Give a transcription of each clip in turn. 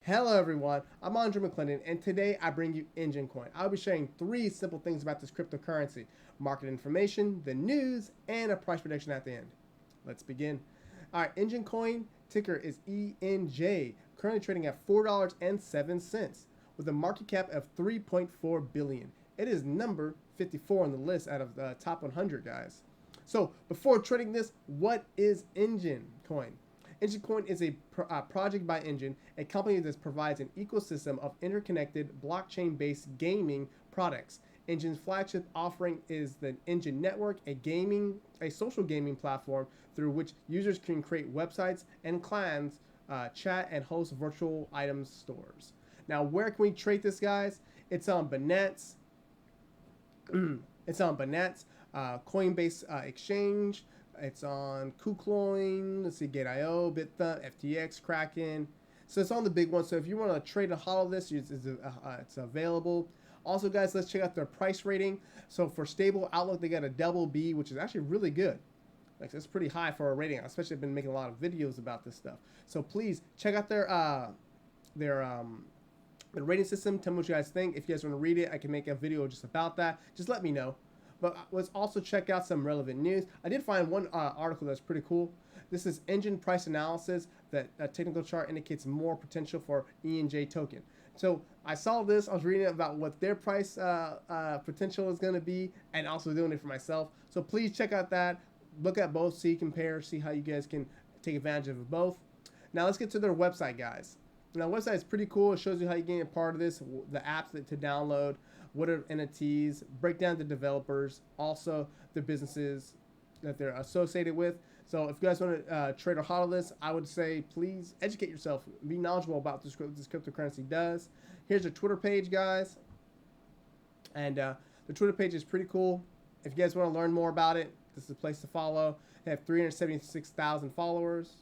Hello everyone, I'm Enjin Mcclendon, and today I bring you Enjin Coin. I'll be sharing 3 simple things about this cryptocurrency: market information, the news, and a price prediction at the end. Let's begin. Alright, Enjin Coin ticker is ENJ, currently trading at $4.07 with a market cap of 3.4 billion. It is number 54 on the list out of the top 100, guys. So, before trading this, what is Enjin Coin? Enjin Coin is a project by Enjin, a company that provides an ecosystem of interconnected blockchain-based gaming products. Enjin's flagship offering is the Enjin Network, a social gaming platform through which users can create websites and clans, chat, and host virtual item stores. Now, where can we trade this, guys? It's on Binance. It's on Binance, Coinbase Exchange. It's on KuCoin, let's see, Gate.io, BitThumb, FTX, Kraken. So it's on the big one. So if you want to trade and hodl this, it's available. Also, guys, let's check out their price rating. So for stable outlook, they got a double B, which is actually really good. Like, that's pretty high for a rating. Especially, I've been making a lot of videos about this stuff. So please check out their rating system. Tell me what you guys think. If you guys want to read it, I can make a video just about that. Just let me know. But let's also check out some relevant news. I did find one article that's pretty cool. This is Enjin price analysis that a technical chart indicates more potential for ENJ token. So I saw this. I was reading about what their price potential is going to be, and also doing it for myself. So please check out that. Look at both, see, compare, see how you guys can take advantage of both. Now let's get to their website, guys. Now, the website is pretty cool. It shows you how you get a part of this, the apps to download, what are entities, break down the developers, also the businesses that they're associated with. So if you guys want to trade or hodl this, I would say please educate yourself. Be knowledgeable about what this cryptocurrency does. Here's their Twitter page, guys. And the Twitter page is pretty cool. If you guys want to learn more about it, this is the place to follow. They have 376,000 followers.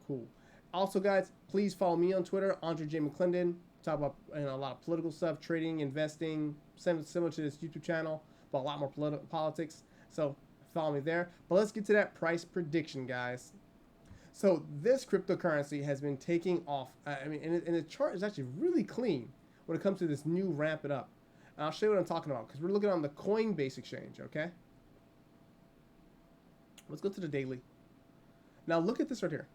Cool. Also, guys, please follow me on Twitter, Enjin Mcclendon. Talk about a lot of political stuff, trading, investing, similar to this YouTube channel, but a lot more politics. So follow me there. But let's get to that price prediction, guys. So this cryptocurrency has been taking off. And the chart is actually really clean when it comes to this new ramp it up. And I'll show you what I'm talking about because we're looking on the Coinbase Exchange, okay? Let's go to the daily. Now look at this right here.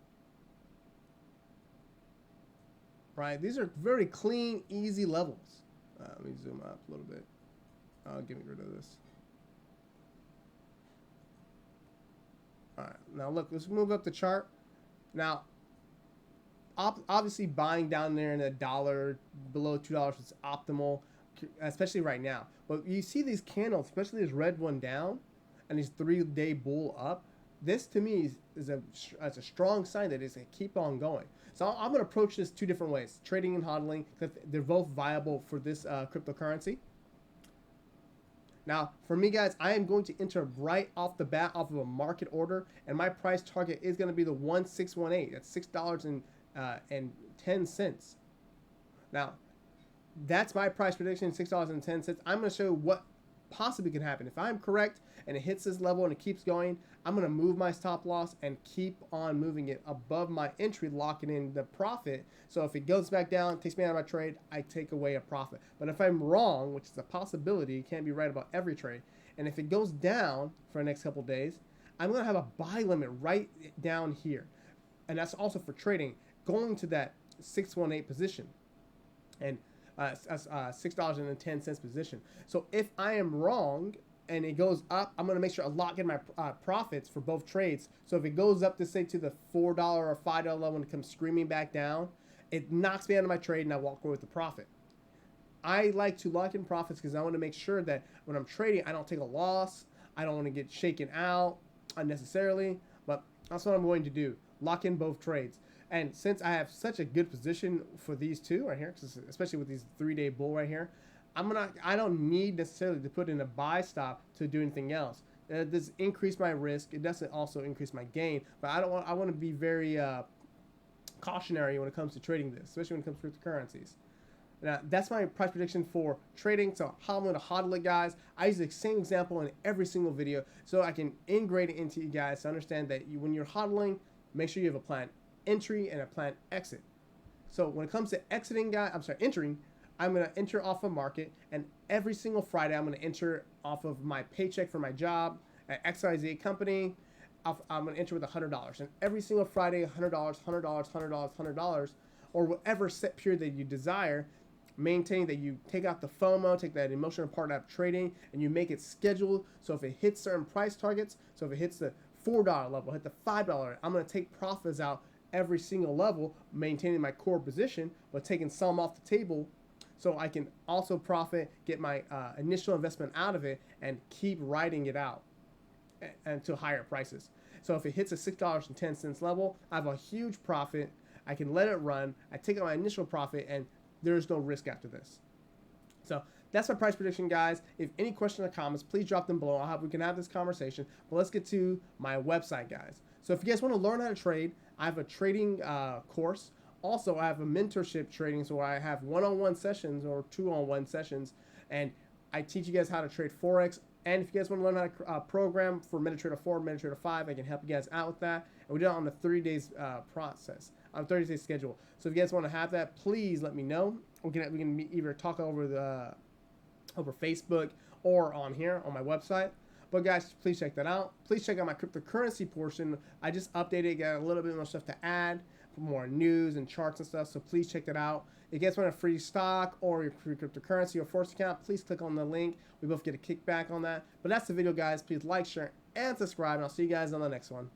Right, these are very clean, easy levels. Let me zoom up a little bit. I'll get rid of this. All right, now look, let's move up the chart. Now, obviously buying down there in $1, below $2 is optimal, especially right now. But you see these candles, especially this red one down, and these 3-day bull up. This to me is a strong sign that it's going to keep on going. So I'm going to approach this 2 different ways, trading and hodling, because they're both viable for this cryptocurrency. Now, for me, guys, I am going to enter right off the bat off of a market order, and my price target is going to be the 1618. That's $6.10. Now, that's my price prediction, $6.10. I'm going to show you what possibly can happen. If I'm correct and it hits this level and it keeps going, I'm going to move my stop loss and keep on moving it above my entry, locking in the profit. So if it goes back down, takes me out of my trade, I take away a profit. But if I'm wrong, which is a possibility, you can't be right about every trade, and if it goes down for the next couple of days, I'm going to have a buy limit right down here. And that's also for trading, going to that 618 position. And $6.10 position. So if I am wrong and it goes up, I'm going to make sure I lock in my profits for both trades. So if it goes up to say to the $4 or $5 level and it comes screaming back down, it knocks me out of my trade and I walk away with the profit. I like to lock in profits because I want to make sure that when I'm trading, I don't take a loss. I don't want to get shaken out unnecessarily, but that's what I'm going to do. Lock in both trades. And since I have such a good position for these two right here, especially with these 3-day bull right here, I don't need necessarily to put in a buy stop to do anything else. This increase my risk. It doesn't also increase my gain, but I want to be very cautionary when it comes to trading this, especially when it comes to cryptocurrencies. Now, that's my price prediction for trading. So how I'm going to hodl it, guys. I use the same example in every single video so I can integrate it into you guys to understand that when you're hodling, make sure you have a plan entry and a plan exit. So when it comes to entering, I'm going to enter off of market, and every single Friday I'm going to enter off of my paycheck for my job at XYZ company. I'm going to enter with $100, and every single Friday, $100, $100, $100, $100, or whatever set period that you desire. Maintaining that you take out the FOMO, take that emotional part out of trading, and you make it scheduled. So if it hits certain price targets, so if it hits the $4 level, hit the $5, I'm going to take profits out every single level, maintaining my core position, but taking some off the table so I can also profit, get my initial investment out of it, and keep riding it out until higher prices. So if it hits a $6.10 level, I have a huge profit. I can let it run. I take out my initial profit, and there's no risk after this. So that's my price prediction, guys. If any questions or comments, please drop them below. We can have this conversation. But let's get to my website, guys. So if you guys want to learn how to trade, I have a trading course. Also, I have a mentorship trading, so I have one-on-one sessions or two-on-one sessions, and I teach you guys how to trade Forex. And if you guys want to learn how to program for MetaTrader 4, MetaTrader 5, I can help you guys out with that. And we do it on a 30 days process, on a 30-day schedule. So if you guys want to have that, please let me know. We can either talk over Facebook or on here on my website. But guys, please check that out. Please check out my cryptocurrency portion. I just updated, got a little bit more stuff to add, more news and charts and stuff. So please check that out. If you guys want a free stock or your free cryptocurrency or Forex account, please click on the link. We both get a kickback on that. But that's the video, guys. Please like, share, and subscribe. And I'll see you guys on the next one.